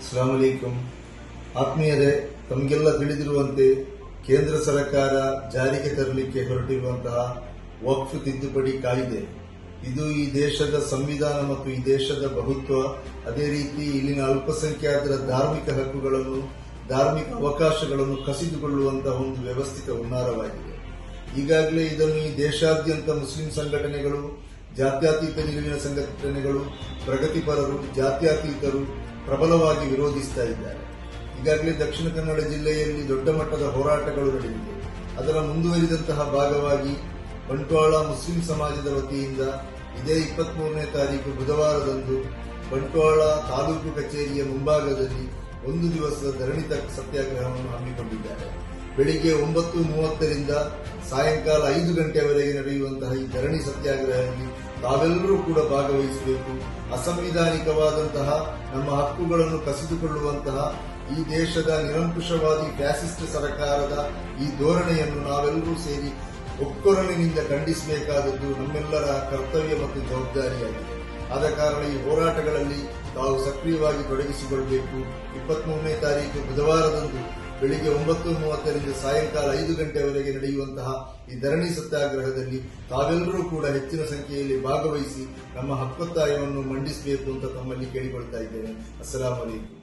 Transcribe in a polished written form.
ಅಸ್ಸಲಾಮು ಅಲೈಕುಂ. ಆತ್ಮೀಯರೇ, ತಮಗೆಲ್ಲ ತಿಳಿದಿರುವಂತೆ ಕೇಂದ್ರ ಸರ್ಕಾರ ಜಾರಿಗೆ ತರಲಿಕ್ಕೆ ಹೊರಟಿರುವಂತಹ ವಕ್ಫ್ ತಿದ್ದುಪಡಿ ಕಾಯ್ದೆ ಇದು ಈ ದೇಶದ ಸಂವಿಧಾನ ಮತ್ತು ಈ ದೇಶದ ಬಹುತ್ವ, ಅದೇ ರೀತಿ ಇಲ್ಲಿನ ಅಲ್ಪಸಂಖ್ಯಾತರ ಧಾರ್ಮಿಕ ಹಕ್ಕುಗಳನ್ನು, ಧಾರ್ಮಿಕ ಅವಕಾಶಗಳನ್ನು ಕಸಿದುಕೊಳ್ಳುವಂತಹ ಒಂದು ವ್ಯವಸ್ಥಿತ ಹುನ್ನಾರವಾಗಿದೆ. ಈಗಾಗಲೇ ಇದನ್ನು ಈ ದೇಶಾದ್ಯಂತ ಮುಸ್ಲಿಂ ಸಂಘಟನೆಗಳು, ಜಾತ್ಯತೀತ ನಿಲುವಿನ ಸಂಘಟನೆಗಳು, ಪ್ರಗತಿಪರರು, ಜಾತ್ಯತೀತರು ಪ್ರಬಲವಾಗಿ ವಿರೋಧಿಸ್ತಾ ಇದ್ದಾರೆ. ಈಗಾಗಲೇ ದಕ್ಷಿಣ ಕನ್ನಡ ಜಿಲ್ಲೆಯಲ್ಲಿ ದೊಡ್ಡ ಮಟ್ಟದ ಹೋರಾಟಗಳು ನಡೆದಿದೆ. ಅದರ ಮುಂದುವರಿದಂತಹ ಭಾಗವಾಗಿ ಬಂಟ್ವಾಳ ಮುಸ್ಲಿಂ ಸಮಾಜದ ವತಿಯಿಂದ ಇದೇ 23ನೇ ತಾರೀಕು ಬುಧವಾರದಂದು ಬಂಟ್ವಾಳ ತಾಲೂಕು ಕಚೇರಿಯ ಮುಂಭಾಗದಲ್ಲಿ ಒಂದು ದಿವಸದ ಧರಣಿ ಸತ್ಯಾಗ್ರಹವನ್ನು ಹಮ್ಮಿಕೊಂಡಿದ್ದಾರೆ. ಬೆಳಿಗ್ಗೆ 9:30ರಿಂದ ಸಾಯಂಕಾಲ 5 ಗಂಟೆಯವರೆಗೆ ನಡೆಯುವಂತಹ ಈ ಧರಣಿ ಸತ್ಯಾಗ್ರಹದಲ್ಲಿ ತಾವೆಲ್ಲರೂ ಕೂಡ ಭಾಗವಹಿಸಬೇಕು. ಅಸಂವಿಧಾನಿಕವಾದಂತಹ ನಮ್ಮ ಹಕ್ಕುಗಳನ್ನು ಕಸಿದುಕೊಳ್ಳುವಂತಹ ಈ ದೇಶದ ನಿರಂಕುಶವಾದಿ ಫ್ಯಾಸಿಸ್ಟ್ ಸರ್ಕಾರದ ಈ ಧೋರಣೆಯನ್ನು ನಾವೆಲ್ಲರೂ ಸೇರಿ ಒಕ್ಕೊರಲಿನಿಂದ ಖಂಡಿಸಬೇಕಾದದ್ದು ನಮ್ಮೆಲ್ಲರ ಕರ್ತವ್ಯ ಮತ್ತು ಜವಾಬ್ದಾರಿಯಾಗಿದೆ. ಆದ ಕಾರಣ ಈ ಹೋರಾಟಗಳಲ್ಲಿ ತಾವು ಸಕ್ರಿಯವಾಗಿ ತೊಡಗಿಸಿಕೊಳ್ಳಬೇಕು. 23ನೇ ತಾರೀಕು ಬುಧವಾರದಂದು ಬೆಳಿಗ್ಗೆ 9:30ರಿಂದ ಸಾಯಂಕಾಲ 5 ಗಂಟೆಯವರೆಗೆ ನಡೆಯುವಂತಹ ಈ ಧರಣಿ ಸತ್ಯಾಗ್ರಹದಲ್ಲಿ ತಾವೆಲ್ಲರೂ ಕೂಡ ಹೆಚ್ಚಿನ ಸಂಖ್ಯೆಯಲ್ಲಿ ಭಾಗವಹಿಸಿ ನಮ್ಮ ಹಕ್ಕೊತ್ತಾಯವನ್ನು ಮಂಡಿಸಬೇಕು ಅಂತ ತಮ್ಮಲ್ಲಿ ಕೇಳಿಕೊಳ್ತಾ ಇದ್ದೇನೆ. ಅಸ್ಸಲಾಮು ಅಲೈಕುಂ.